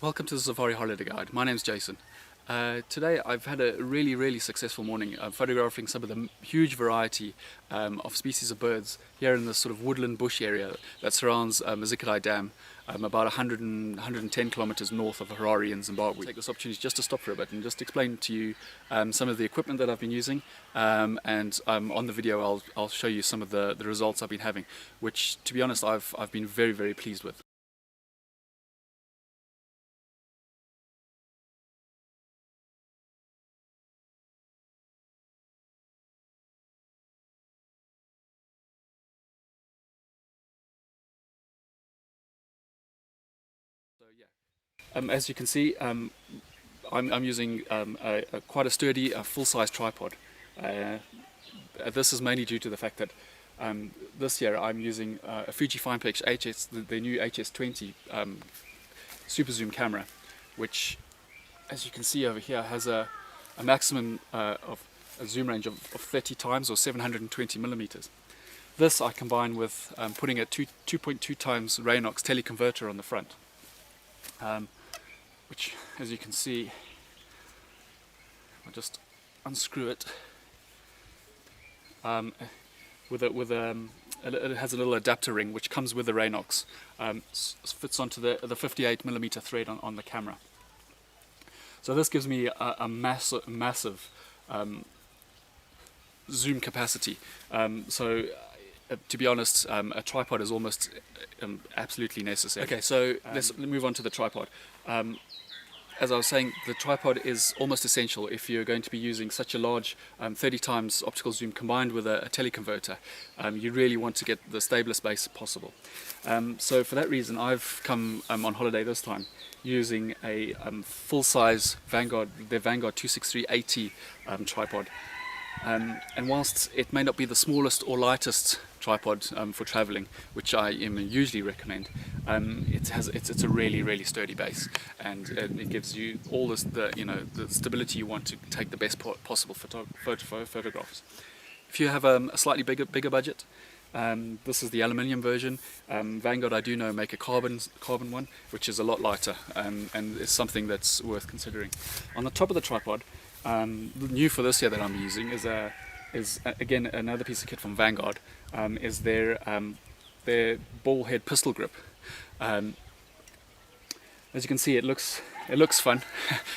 Welcome to the Safari Holiday Guide. My name's Jason. Today I've had a really successful morning photographing some of the huge variety of species of birds here in this sort of woodland bush area that surrounds Mazikadai Dam, about 110 kilometers north of Harare in Zimbabwe. Take this opportunity just to stop for a bit and just explain to you some of the equipment that I've been using, and on the video I'll show you some of the results I've been having, which to be honest I've been very pleased with. So yeah, as you can see, I'm using quite a sturdy, full-size tripod. This is mainly due to the fact that this year I'm using a Fuji FinePix HS, the new HS20 super zoom camera, which, as you can see over here, has a maximum of a zoom range of 30 times or 720 millimeters. This I combine with putting a 2.2 times Raynox teleconverter on the front. Which, as you can see, I'll just unscrew it. It has a little adapter ring which comes with the Raynox. Fits onto the 58mm thread on the camera. So this gives me a massive zoom capacity. To be honest, a tripod is almost absolutely necessary. Okay, so let's move on to the tripod. As I was saying, the tripod is almost essential if you're going to be using such a large 30 times optical zoom combined with a teleconverter. You really want to get the stablest base possible. So for that reason, I've come on holiday this time using a full-size Vanguard 26380 tripod. And whilst it may not be the smallest or lightest tripod for traveling, which I usually recommend, it's a really sturdy base, and it gives you all the stability you want to take the best possible photographs. If you have a slightly bigger budget, this is the aluminium version. Vanguard, I do know, make a carbon one, which is a lot lighter, and is something that's worth considering. On the top of the tripod, new for this year that I'm using is again another piece of kit from Vanguard. Is their ball head pistol grip. As you can see, it looks fun,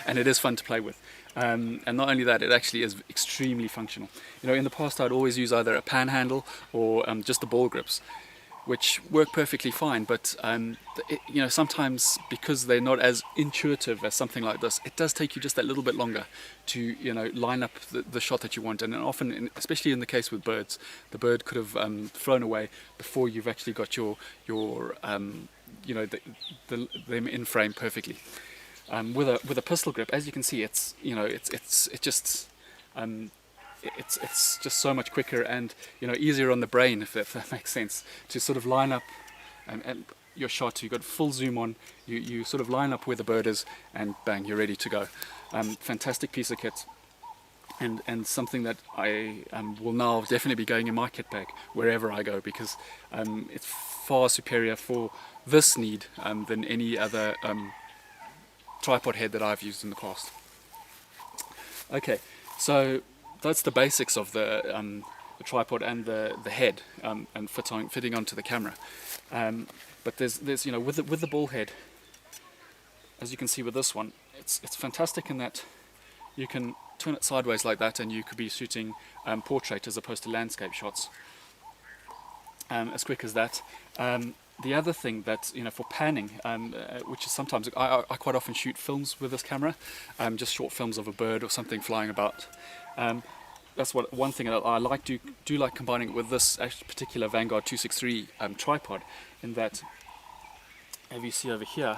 and it is fun to play with. And not only that, it actually is extremely functional. In the past I'd always use either a pan handle or just the ball grips, which work perfectly fine, but sometimes, because they're not as intuitive as something like this, it does take you just that little bit longer to line up the shot that you want. And often, especially in the case with birds, the bird could have flown away before you've actually got your them in frame perfectly. With a pistol grip, as you can see, it's just so much quicker and easier on the brain, if that makes sense, to sort of line up and your shot. You've got full zoom on, you sort of line up where the bird is, and bang, you're ready to go. Fantastic piece of kit, and something that I will now definitely be going in my kit bag wherever I go, because it's far superior for this need than any other tripod head that I've used in the past. Okay, so that's the basics of the tripod and the head, and fitting onto the camera. But there's with the ball head, as you can see with this one, it's fantastic in that you can turn it sideways like that, and you could be shooting portrait as opposed to landscape shots as quick as that. The other thing that, for panning, which is sometimes, I quite often shoot films with this camera, just short films of a bird or something flying about. That's one thing that I do like combining it with this particular Vanguard 263 tripod, in that, as you see over here,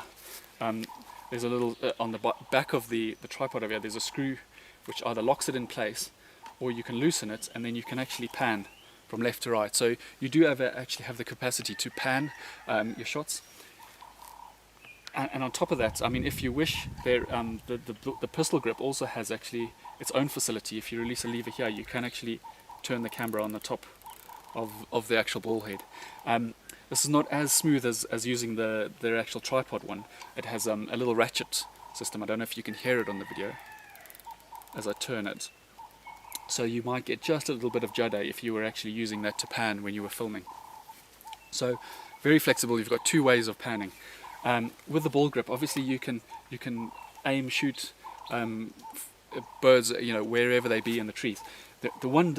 there's a little, on the back of the tripod over here, there's a screw which either locks it in place, or you can loosen it, and then you can actually pan from left to right. So you do actually have the capacity to pan your shots. And on top of that, if you wish, the pistol grip also has actually its own facility. If you release a lever here, you can actually turn the camera on the top of the actual ball head. this is not as smooth as using their actual tripod one. It has a little ratchet system. I don't know if you can hear it on the video as I turn it. So you might get just a little bit of judder if you were actually using that to pan when you were filming. So very flexible. You've got two ways of panning. With the ball grip, obviously you can aim, shoot birds, wherever they be in the trees. The one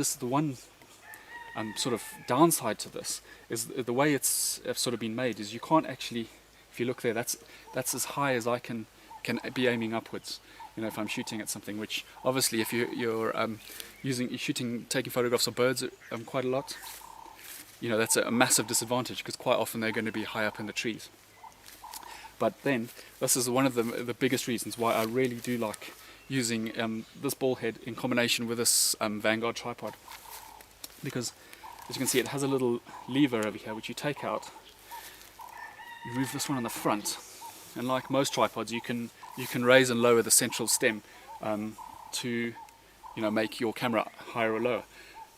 sort of downside to this is the way it's sort of been made is you can't actually, if you look there, that's as high as I can be aiming upwards. If I'm shooting at something, which obviously if you're taking photographs of birds quite a lot, that's a massive disadvantage, because quite often they're going to be high up in the trees. But then this is one of the biggest reasons why I really do like using this ball head in combination with this Vanguard tripod, because as you can see, it has a little lever over here which you take out. You move this one on the front, and like most tripods, you can raise and lower the central stem to make your camera higher or lower.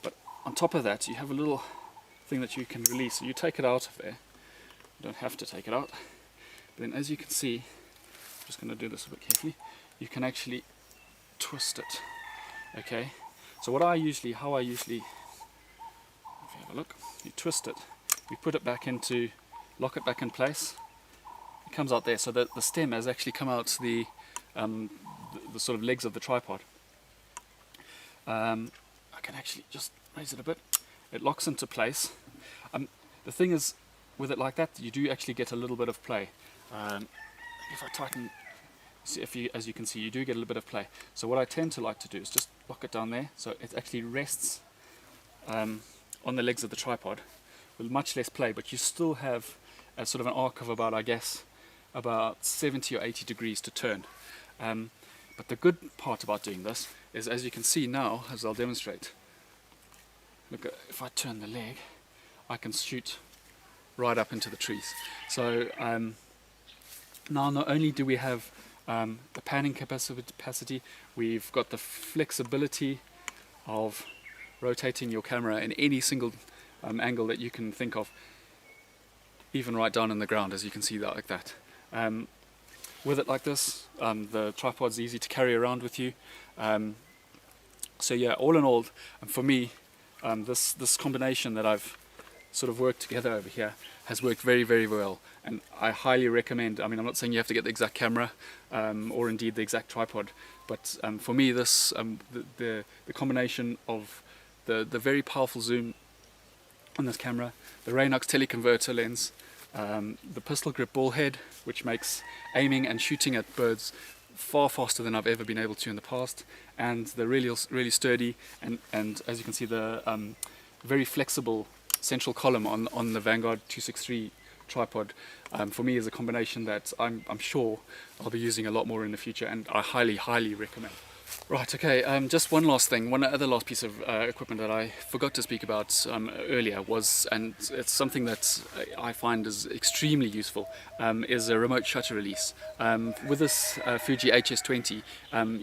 But on top of that, you have a little thing that you can release. So you take it out of there. You don't have to take it out. But then, as you can see, I'm just going to do this a bit carefully. You can actually twist it. Okay. So how I usually, if you have a look, you twist it, you put it back lock it back in place. It comes out there, so that the stem has actually come out the sort of legs of the tripod. I can actually just raise it a bit. It locks into place. The thing is, with it like that, you do actually get a little bit of play. If I tighten, as you can see, you do get a little bit of play. So what I tend to like to do is just lock it down there, so it actually rests on the legs of the tripod with much less play, but you still have a sort of an arc of about, I guess, about 70 or 80 degrees to turn. But the good part about doing this is, as you can see now, as I'll demonstrate, look, if I turn the leg, I can shoot right up into the trees. So now not only do we have the panning capacity, we've got the flexibility of rotating your camera in any single angle that you can think of, even right down in the ground, as you can see that like that. With it like this, the tripod's easy to carry around with you. So yeah, all in all, for me, this combination that I've sort of worked together over here has worked very, very well, and I highly recommend. I mean, I'm not saying you have to get the exact camera or indeed the exact tripod, but for me, this the combination of the very powerful zoom on this camera, the Raynox teleconverter lens, the pistol grip ball head, which makes aiming and shooting at birds far faster than I've ever been able to in the past, and the really sturdy and as you can see, the very flexible central column on the Vanguard 263 tripod, for me is a combination that I'm sure I'll be using a lot more in the future, and I highly recommend. Right, okay, just one other last piece of equipment that I forgot to speak about earlier was, and it's something that I find is extremely useful, is a remote shutter release. With this Fuji HS20,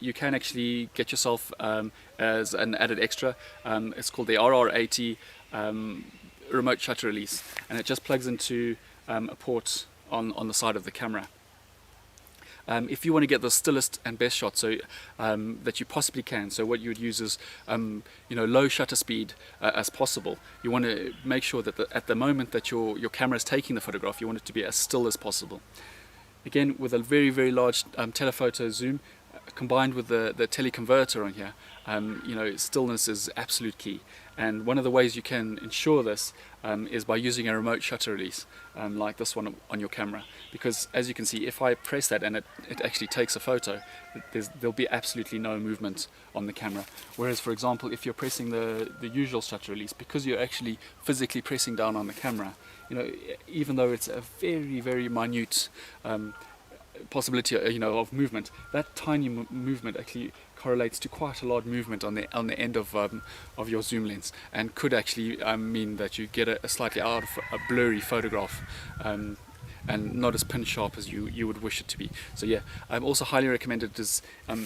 you can actually get yourself as an added extra. It's called the RR80 remote shutter release, and it just plugs into a port on the side of the camera. If you want to get the stillest and best shot that you possibly can, so what you would use is low shutter speed as possible. You want to make sure that at the moment that your camera is taking the photograph, you want it to be as still as possible. Again, with a very, very large telephoto zoom combined with the teleconverter on here, stillness is absolute key. And one of the ways you can ensure this is by using a remote shutter release like this one on your camera, because as you can see, if I press that and it actually takes a photo, there'll be absolutely no movement on the camera. Whereas, for example, if you're pressing the usual shutter release, because you're actually physically pressing down on the camera, even though it's a very, very minute possibility of movement, that tiny movement actually correlates to quite a large movement on the end of your zoom lens, and could actually mean that you get a slightly out of a blurry photograph, and not as pin sharp as you would wish it to be. So yeah, I'm also highly recommended is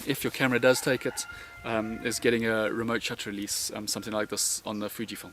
if your camera does take it, is getting a remote shutter release, something like this on the Fujifilm.